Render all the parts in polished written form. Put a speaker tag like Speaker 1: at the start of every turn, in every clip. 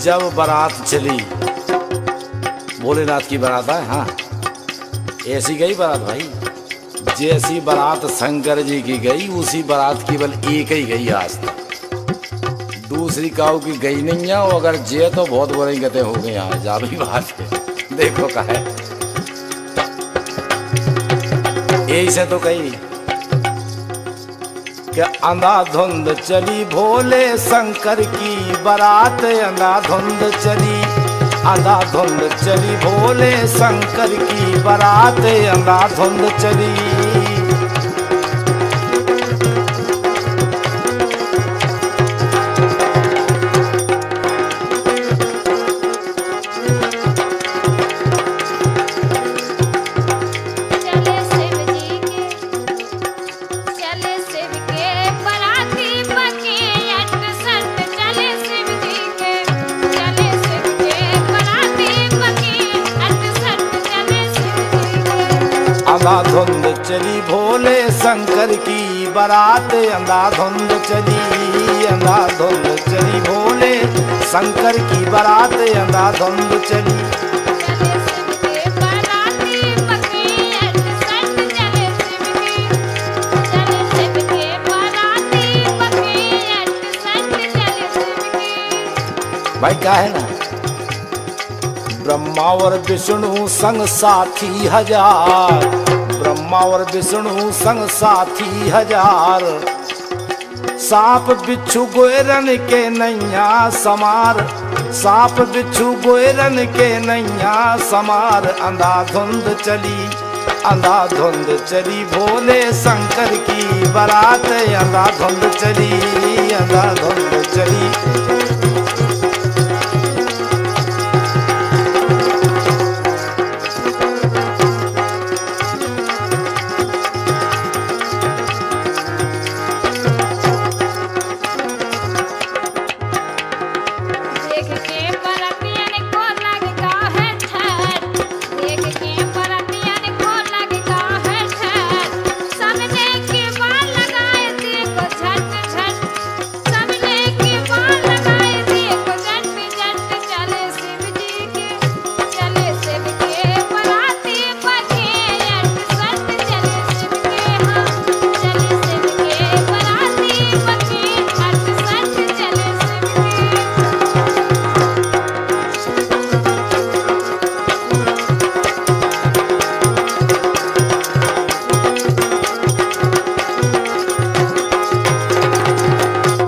Speaker 1: जब बारात चली, भोलेनाथ की बारात है, हाँ ऐसी गई बारात भाई। जैसी बारात शंकर जी की गई उसी बारात केवल एक ही गई आज तक, दूसरी काऊ की गई नहीं है। और अगर जे तो बहुत बुरी गते हो गए यहाँ, जा भी बात है। देखो का है यही से तो कही कि अंधाधुंध चली भोले शंकर की बारात, अंधाधुंध चली, अंधाधुंध चली भोले शंकर की बारात, अंधाधुंध चली। अंधाधुंध चली भोले शंकर की बारात, अंधाधुंध चली, अंधाधुंध चली भोले शंकर की बारात, अंधाधुंध चली। भाई क्या है ना, ब्रह्मा और विष्णु संग साथी हजार, ब्रह्मा और विष्णु संग साथी हजार, सांप बिच्छू गोरन के नैया समार, सांप बिच्छू गोरन के नैया समार। अंधाधुंध चली, अंधाधुंध चली भोले शंकर की बारात, अंधाधुंध चली, अंधाधुंध चली।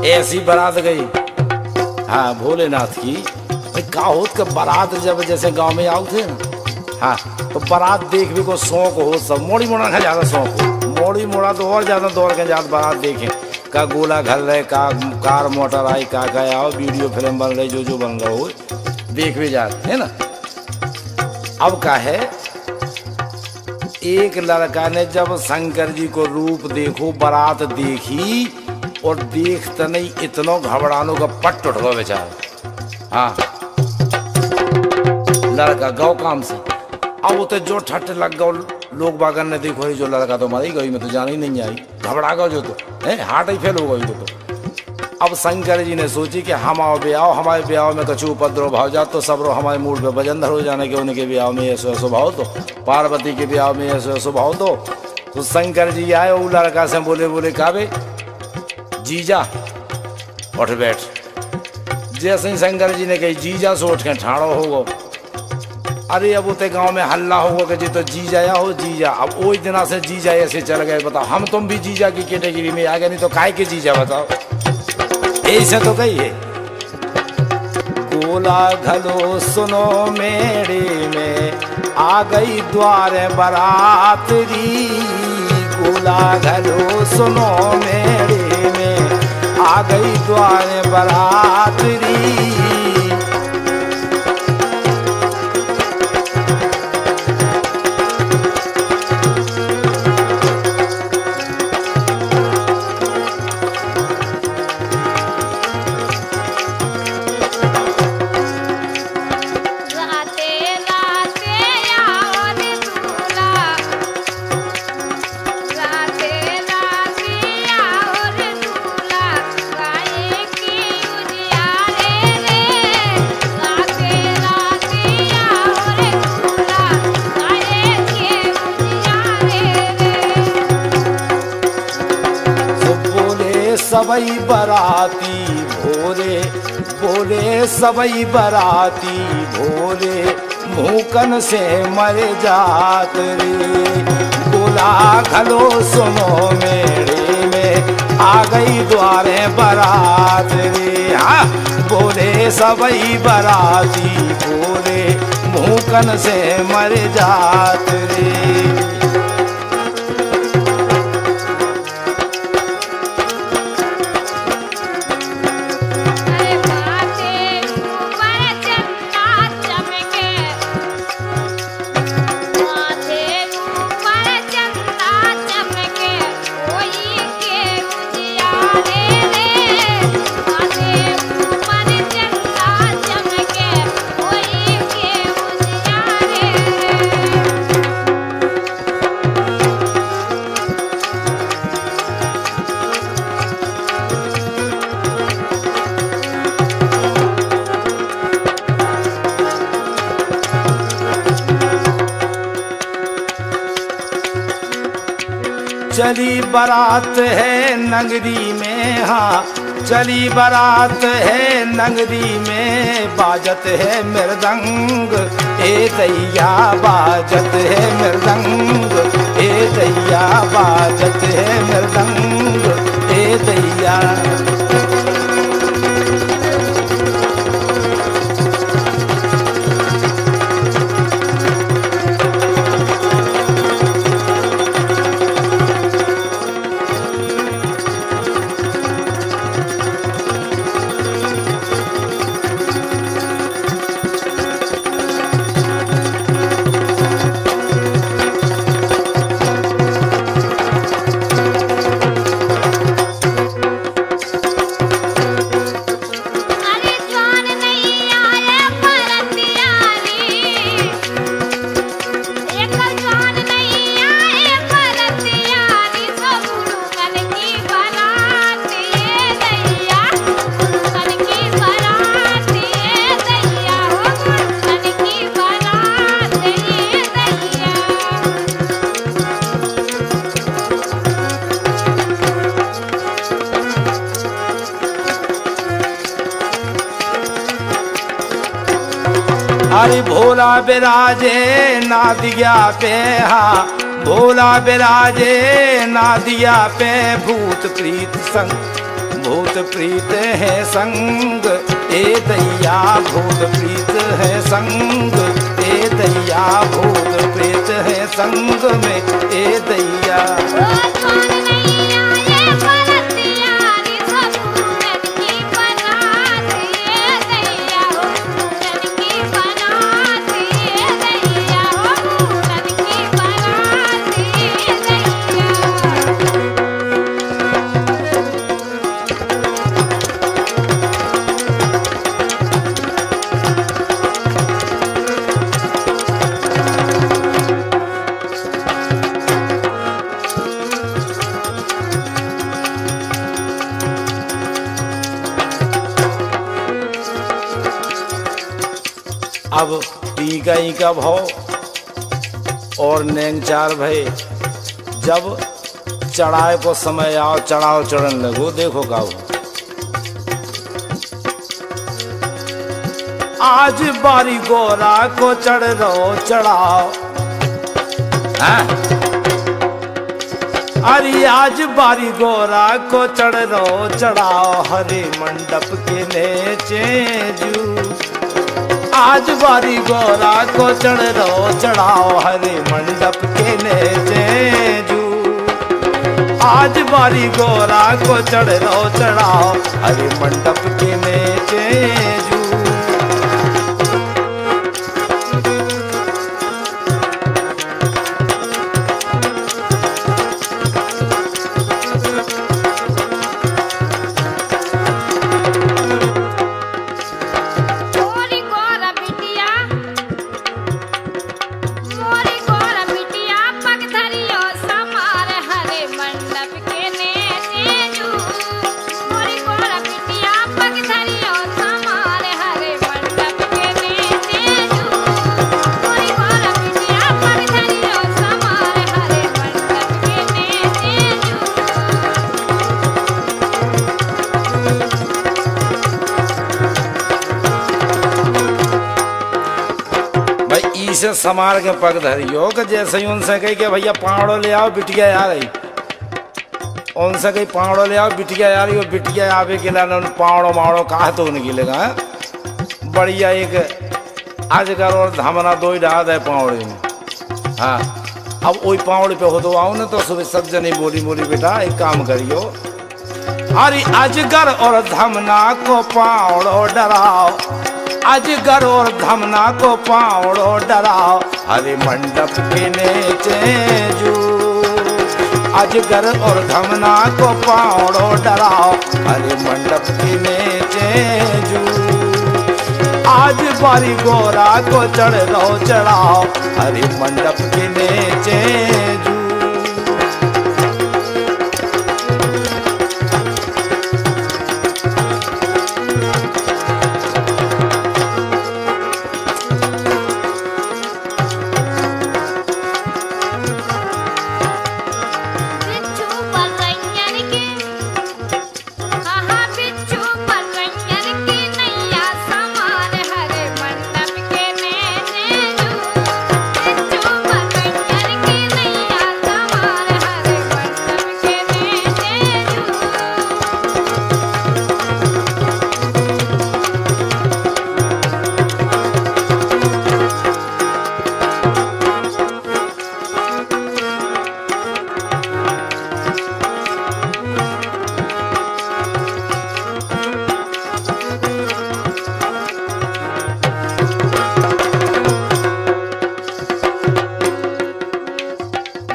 Speaker 1: ऐसी बारात गई, हाँ भोलेनाथ की। का होत के बारात जब जैसे गांव में आओ थे ना, हाँ तो बारात देख भी को शौक हो, सब मोड़ी मोड़ा का ज्यादा शौक हो, मोड़ी मोड़ा तो और ज्यादा दौड़ के ज्यादा बारात देखे। का गोला घर रहे, का कार मोटर आई, का आओ वीडियो फिल्म बन रही, जो बन रहा हो देख भी जाते है ना। अब का है, एक लड़का ने जब शंकर जी को रूप देखो, बारात देखी और देखते नहीं इतना घबरानो का पट उठ गया बेचारा। हाँ लड़का गौ काम से, अब वो तो जो ठट लग गो लोग बागन ने देखो ही जो लड़का तो मारी गई, मैं तो जान ही नहीं आई, घबरा गया जो तो हार्ट ही फेल हो गई तो। अब शंकर जी ने सोची कि हम आओ ब्याह, हमारे ब्याह में कछु उपद्रव भाव जा तो सब रो हमारे मूड पे भजन धर हो जाने के, उनके ब्याह में ऐसो ऐसो भाव तो, पार्वती के ब्याह में ऐसो ऐसो भाव तो शंकर जी आए, वो लड़का से बोले काबे जीजा उठ बैठ। जैसे ही शंकर जी ने कही जीजा से उठ के ठाड़ो होगो। अरे अब उते गांव में हल्ला होगा कि जी तो जीजा या हो जीजा। अब वो इतना से जीजा ऐसे चल गए, बताओ हम तुम भी जीजा की कैटेगरी में आ गए, नहीं तो काय के जीजा बताओ। ऐसे तो कही है, गोला घलो सुनो मेरे में आ गई द्वारे बरातरी, गोला घलो सुनो मेरे में आ गई द्वारे बरातरी।
Speaker 2: रे
Speaker 1: सबई बराती भोरे, बोले सबई बराती भोरे, भूकन से मर जात रे। बोला घलो सुनो मेरे में, आ गई द्वारे बारात रे। हाँ बोले सबई बराती बोले, भूकन से मर जात रे। चली बारात है नगरी में, हाँ चली बारात है नगरी में, बाजत है मृदंग ए दैया, बाजत है मृदंग ए दैया, बाजत है मृदंग ए दैया। अरे भोला बिराजे नादिया पे, हाँ भोला बिराजे नादिया पे, भूत प्रीत संग, भूत प्रीत है संग ए दैया, भूत प्रीत है संग ए दैया, भूत प्रीत है संग में ए दैया। अब पी गई का भाव और नेंगचार भय, जब चढ़ाए को समय आओ चढ़ाओ चढ़न लगो, देखो गाओ। आज बारी गोरा को चढ़ रो चढ़ाओ, अरे आज बारी गोरा को चढ़ रो चढ़ाओ, हरे मंडप के नीचे जू। आज बारी गोरा को चढ़ रो चढ़ाओ, हरे मंडप के नीचे जू। आज बारी गोरा को चढ़ रो चढ़ाओ, हरे मंडप के नीचे जू।
Speaker 2: मंडप के नेचे जू, मोरी गोरा बिटिया पग धरियो समार
Speaker 1: से समार के पग धरियो कि जैसे ही उनसे कही कि भैया पावड़ो ले आओ बिटिया आ रही, उनसे कही पावड़ो ले आओ बिटिया आ रही, वो बिटिया आवे के लिए पावड़ो मावड़ो कहा तो उनकी लगा बढ़िया एक अजगर और धमना दो ही डाल है पावड़े में। हाँ अब वही पावड़े पे हो तो आओ ना, तो सुबह सब जनी बोली बोली बेटा एक काम करियो, अरे अजगर और धमना को पावड़ो डराओ, अजगर और धमना को पावड़ो डराओ, हरे मंडप के नीचे जू, अजगर और धमना को पावड़ो डराओ, हरे मंडप के नीचे जू, आज बारी गोरा को चढ़ लो चढ़ाओ, हरे मंडप के नीचे जू।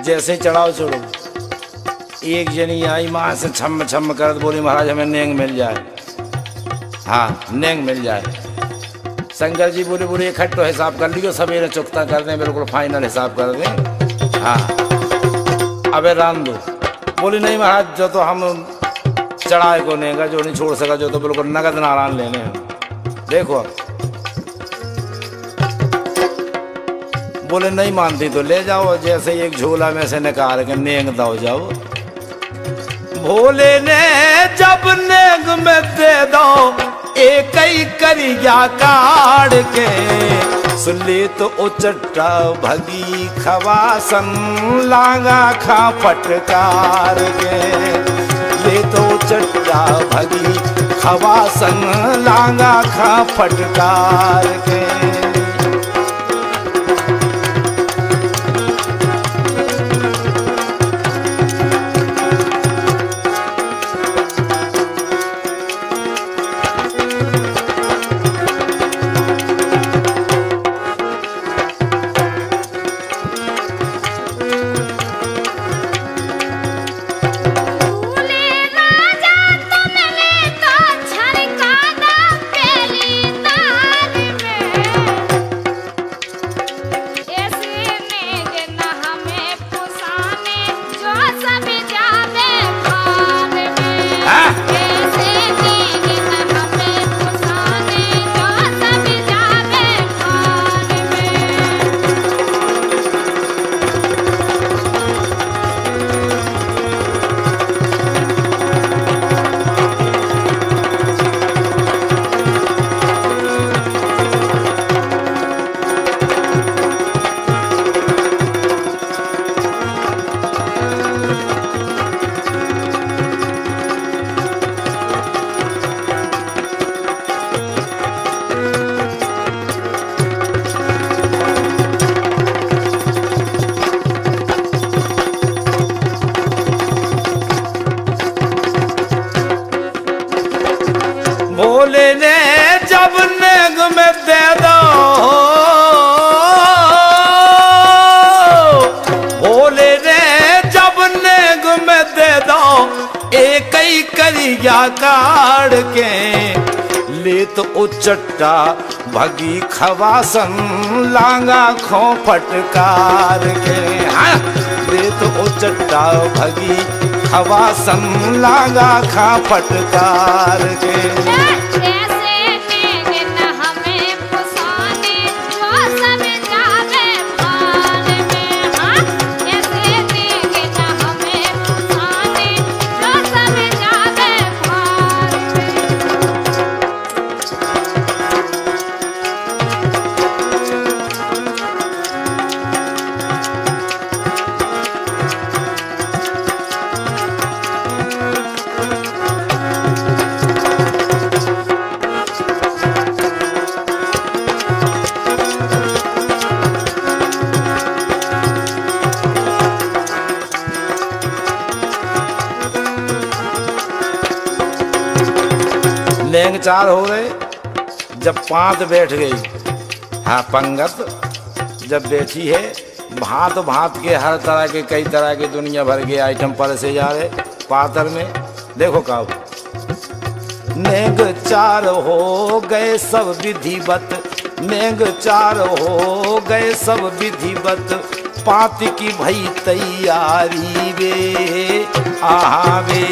Speaker 1: जैसे चढ़ाओ छोड़ो, एक जनी आई माँ से छम छम कर बोली महाराज हमें नेंग मिल जाए, हाँ नेंग मिल जाए। शंकर जी बोले बोले इकट्ठो हिसाब कर लियो, सवेरे चुकता कर दें, बिल्कुल फाइनल हिसाब कर दें। हाँ अबे राम दो, बोली नहीं महाराज जो तो हम चढ़ाए को नेगा, जो नहीं छोड़ सका, जो तो बिल्कुल नगद नारायण लेने हैं। देखो बोले नहीं मानती तो ले जाओ, जैसे एक झोला में से निकाल के नेंग दो जाओ। भोले ने जब नेंग में दे दो एक ही करिया काट के, सुनली तो उचट्टा भगी खवासन लांगा खा फटकार के, ले तो उचट्टा भगी खवासन लांगा खा फटकार के। भोले ने जब नेग में दे दो, भोले ने जब नेग में दे दो एक ही करिया काट के, ले तो उचट्टा भगी खवासन लांगा खो फटकार के। हाँ ले तो उचट्टा भगी खवासन लांगा खा फटकार के। लेंग चार हो रहे जब पांत बैठ गई। हाँ, पंगत जब बैठी है, भांत भांत के हर तरह के कई तरह के दुनिया भर के आइटम पर से जा रहे पातर में। देखो का नेग चार हो गए सब विधिवत, नेग चार हो गए सब विधिवत, पात की भई तैयारी वे आहा वे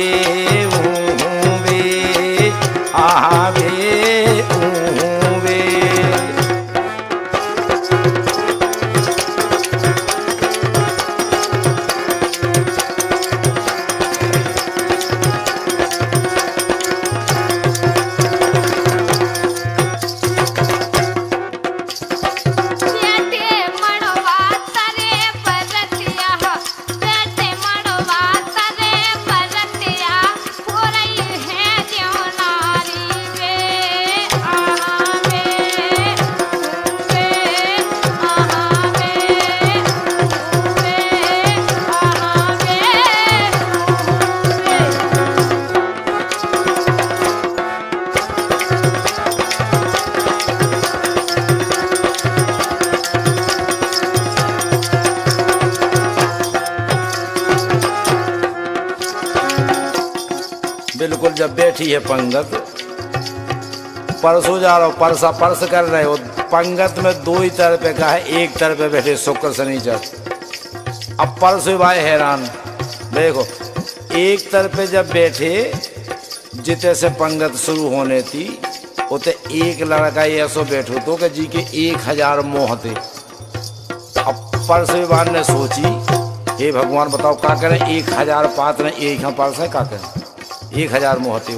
Speaker 1: ऊँ वे आहा वे ऊँ वे। बिल्कुल जब बैठी है पंगत, परसों जा रहा हो, परसा परस कर रहे हो। पंगत में दो ही तरफ का है, एक तरफ बैठे शुक्र शनिचर। अब परसों भाई हैरान, देखो एक तरफ जब बैठे जिते से पंगत शुरू होने थी, उते एक लड़का ऐसो बैठो तो कि जी के 1000 मोह थे। अब परसों ने सोची, हे भगवान बताओ क्या करें, 1000 पात्र एक हम परस है, क्या करें 1000 मोहते।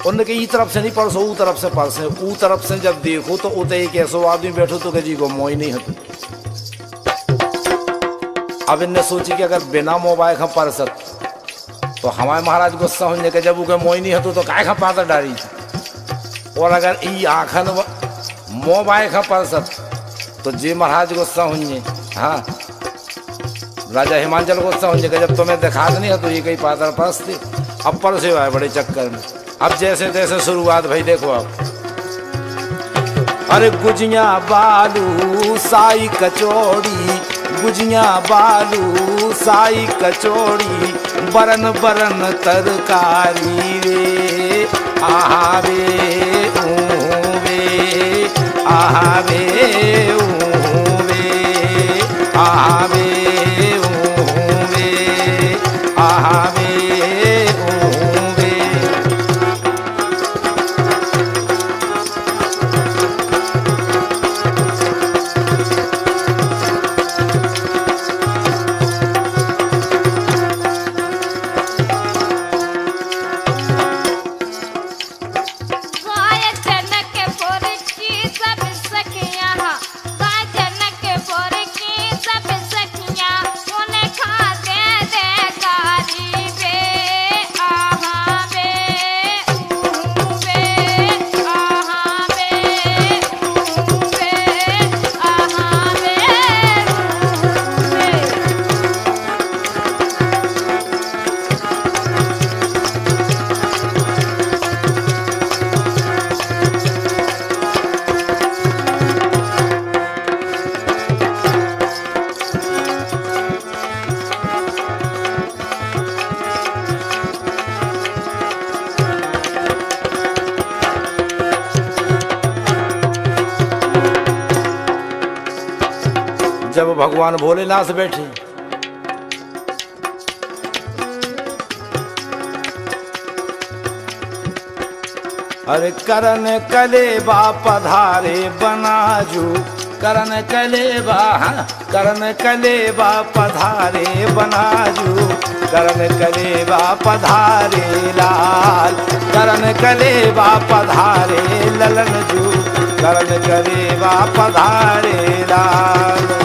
Speaker 1: उनके ई तरफ से नहीं परसो, ऊ तरफ से परसे। ऊ तरफ से जब देखो तो उते एक ऐसो आदमी बैठो तो जी को मोह नहीं है। अब इनने सोची कि अगर बिना मोबाइल हम परसत तो हमारे महाराज गुस्सा होने के, जब उके मोह नहीं है तो काय खा पातर डारी। और अगर ई आखन मोबाइल खा परसत तो जी महाराज गुस्सा होंगे। हाँ, राजा हिमांचल गुस्सा होने के, जब तुम्हें दिखा नहीं है तो ये कई पातर परसते। अब परसे आए बड़े चक्कर में। अब जैसे तैसे शुरुआत भाई देखो आप, अरे गुजिया बालू साई कचौड़ी, गुजिया बालू साई कचौड़ी, बरन बरन तरकारी वे आहा वे ऊँ वे आहा वे ऊँ वे आहा वे ऊँ वे आहा वे ऊँ वे। जब भगवान भोलेनाथ बैठे, अरे करन कलेबा पधारे बनाजू, करन कलेबा करन कलेबा पधारे बनाजू, करन कलेबा पधारे लाल, करन कलेबा पधारे ललन जू, करन कलेबा पधारे लाल।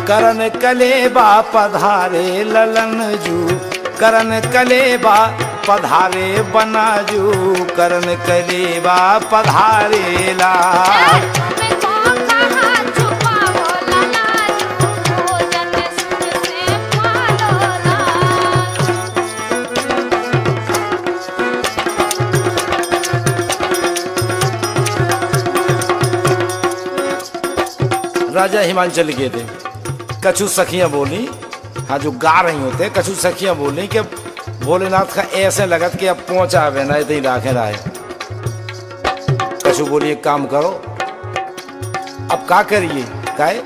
Speaker 1: करन कलेबा पधारे ललन जू, करन कलेबा पधारे बनाजू, करन कलेबा पधारे लाल। राजा हिमांचल गए थे, कछु सखियां बोली, हाँ जो गा रही होते कछु सखियां बोली कि भोलेनाथ का ऐसे लगत कि अब पहुंचा वे ना इतनी राखे रहे। कछु बोली एक काम करो, अब का करिए काहे,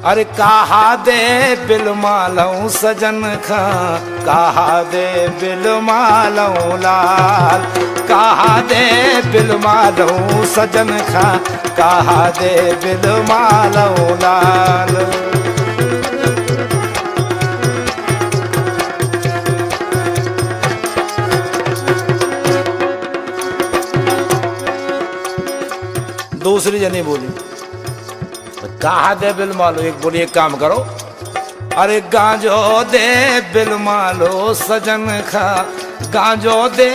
Speaker 1: अरे कहा दे बिल मालूं सजन खा, कहा दे बिल मालूं लाल, कहा दे बिल मालूं सजन खा, कहा दे बिल मालूं लाल। दूसरी जनी बोली कहा दे बिल मालो, एक बोली एक काम करो, अरे गांजो दे बिल मालो सजन खा, गांजो दे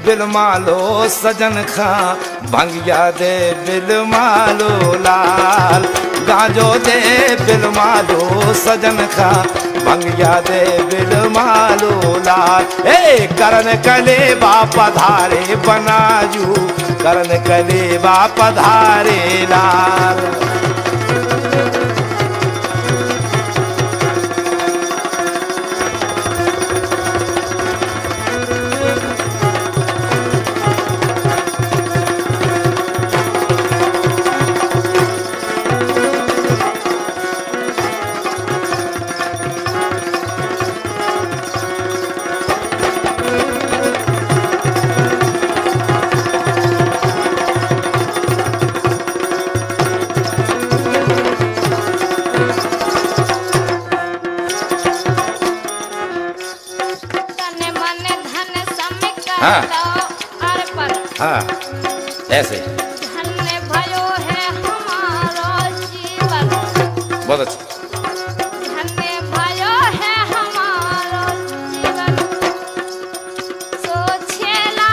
Speaker 1: बिल मालो सजन खा, भंगिया दे बिल मालो लाल, गांजो दे बिल मालो सजन खा, भंगिया दे बिल मालो लाल। ए करन कलेबा पधारे बनाजू, करन कलेबा पधारे लाल। हाँ हाँ ऐसे
Speaker 2: धन्य भयो है हमारा जीवन,
Speaker 1: बहुत अच्छा,
Speaker 2: धन्य भयो है हमारा जीवन। सो छेला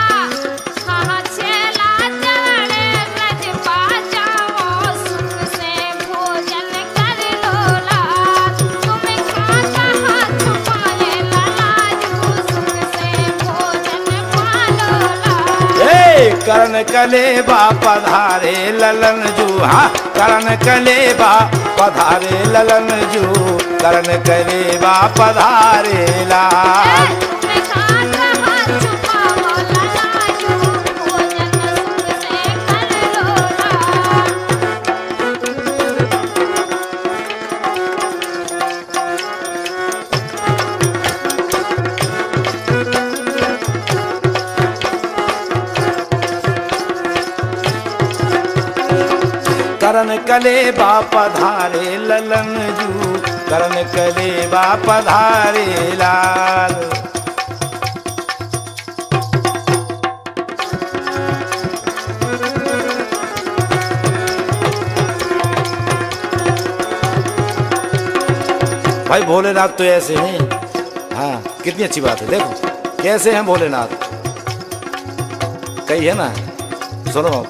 Speaker 2: हाँ छेला चढ़े ब्रज पा जाओ, सुख से भोजन कर लो लाल, तुम खाता हाथ पाए लाजू, सुख से भोजन पा लो लाल।
Speaker 1: करन कलेबा पधारे ललन जू, हाँ करन कलेबा पधारे ललन जू, करन कलेबा पधारे लाल। करन कलेबा पधारे ललन जू, करन कलेबा पधारे लाल। भाई भोलेनाथ तो ऐसे हैं, हाँ कितनी अच्छी बात है, देखो कैसे हैं भोलेनाथ, कही है ना, सुनो।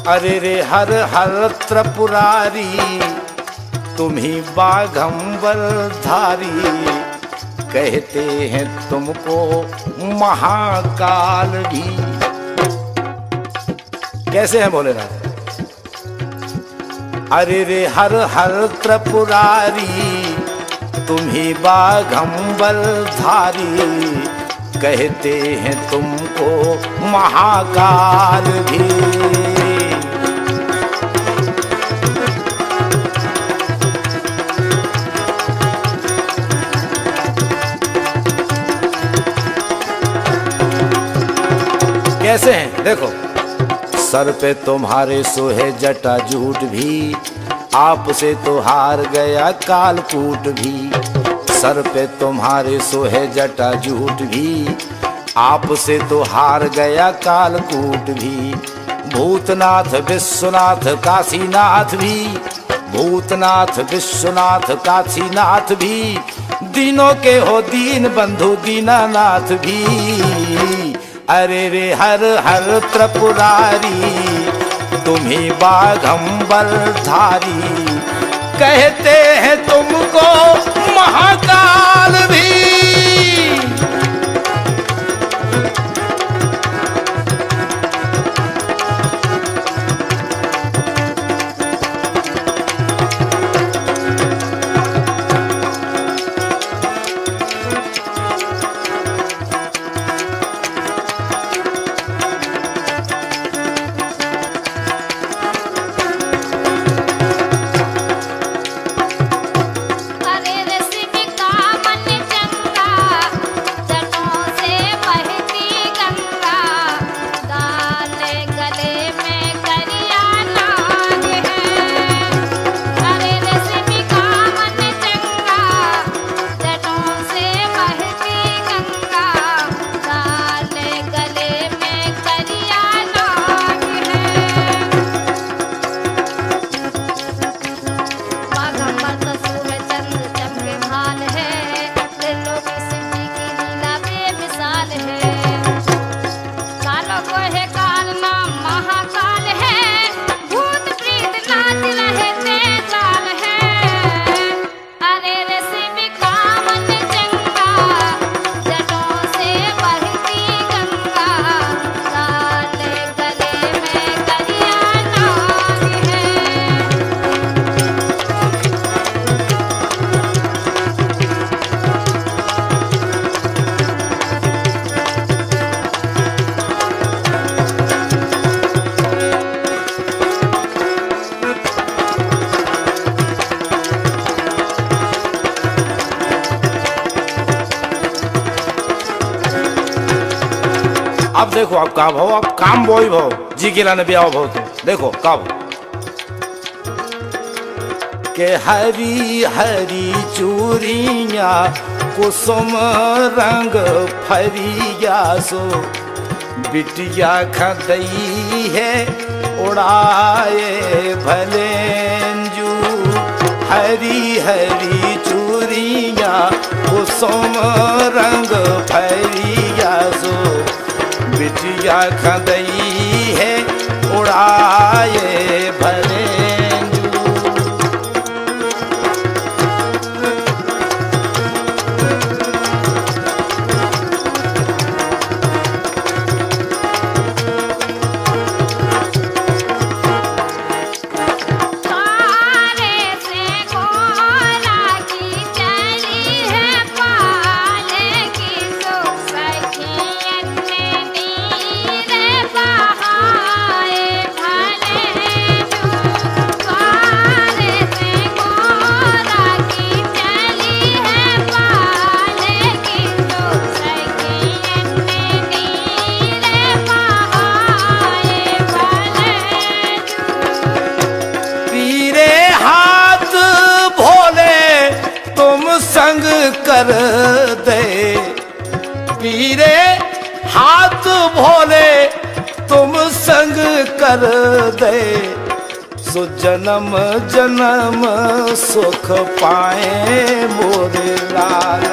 Speaker 1: अरे रे हर हर त्रिपुरारी, तुम्ही बाघंबर धारी, कहते हैं तुमको महाकाल भी। कैसे हैं भोलेनाथ, अरे रे हर हर त्रिपुरारी, तुम्ही बाघंबर धारी, कहते हैं तुमको महाकाल भी। कैसे हैं देखो, सर पे तुम्हारे सोहे जटा जूट भी, आपसे तो हार गया कालकूट भी। सर पे तुम्हारे सोहे जटा जूट भी, आपसे तो हार गया कालकूट भी। भूतनाथ विश्वनाथ काशीनाथ भी, भूतनाथ विश्वनाथ काशीनाथ भी दीनों के हो दीन बंधु दीनानाथ भी। अरे रे हर हर त्रिपुरारी तुम्ही बाघंबर धारी, कहते हैं तुमको महाकाल भी।
Speaker 2: अरे रे शिव का मन चंगा, जटों से बहती गंगा, डाले गले में करिया नाग है। अरे रे शिव का मन चंगा, जटों से बहती गंगा, डाले गले में करिया नाग है। बाघंबर का सूरज चंद्र चमके भाल है, त्रिलोकी शिव जी की लीला बेमिसाल है। कालों को है काल नाम महाकाल है, भूत प्रेत नाच रहे तेजाल है। अरे रे शिव का मन चंगा, जटों से बहती गंगा, डाले गले में करिया नाग है।
Speaker 1: अब देखो अब का भाव, अब काम बोई भाव जी के लाने भी आओ भाव। तो देखो कब के हरी हरी चूड़िया कुसुम रंग फरिया सो, बिटिया खदई है उड़ाए भलेंजू। हरी हरी चूड़िया कुसुम रंग फरिया सो, बिटिया खदई है उड़ाए भलेंजू।
Speaker 2: तारे से गोरा की चली है पाले की, सो सखियन ने नीर बहाए भलेंजू। तारे से गोरा की चली है पाले की, सो सखियन ने नीर बहाए भलेंजू।
Speaker 1: पीरे हाथ भोले तुम संग कर दे, पीरे हाथ भोले तुम संग कर दे। सो जन्म जन्म सुख पाए मोरे लाल,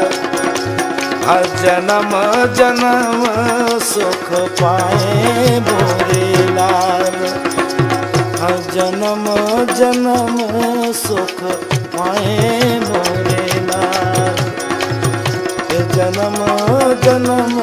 Speaker 1: हर जन्म जन्म सुख पाए मोरे लाल। हर जन्म जन्म सुख पाए मोरे लाल, जन्म जन्म